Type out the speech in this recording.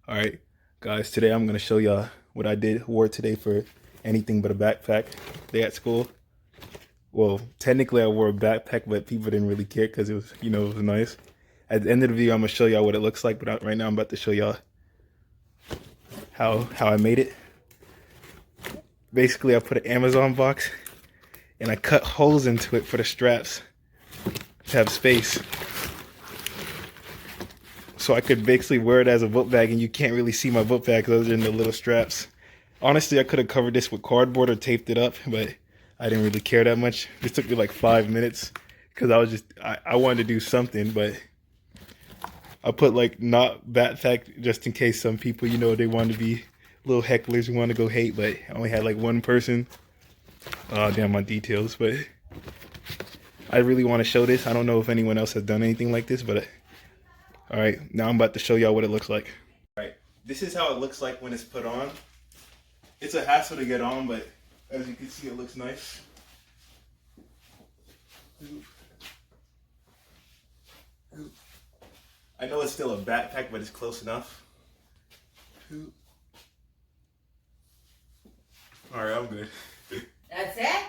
All right, guys, today I'm gonna show y'all what I wore today for anything but a backpack day at school. Well, technically I wore a backpack, but people didn't really care because it was, it was nice. At the end of the video, I'm gonna show y'all what it looks like, but right now I'm about to show y'all how I made it. Basically, I put an Amazon box and I cut holes into it for the straps to have space. So I could basically wear it as a book bag and you can't really see my book bag because those are in the little straps. Honestly, I could have covered this with cardboard or taped it up, but I didn't really care that much. This took me like 5 minutes because I wanted to do something, but I put like not backpack just in case some people, they want to be little hecklers who want to go hate, but I only had like one person. Oh, damn my details, but I really want to show this. I don't know if anyone else has done anything like this, but all right, now I'm about to show y'all what it looks like. All right, this is how it looks like when it's put on. It's a hassle to get on, but as you can see, it looks nice. I know it's still a backpack, but it's close enough. All right, I'm good. That's it?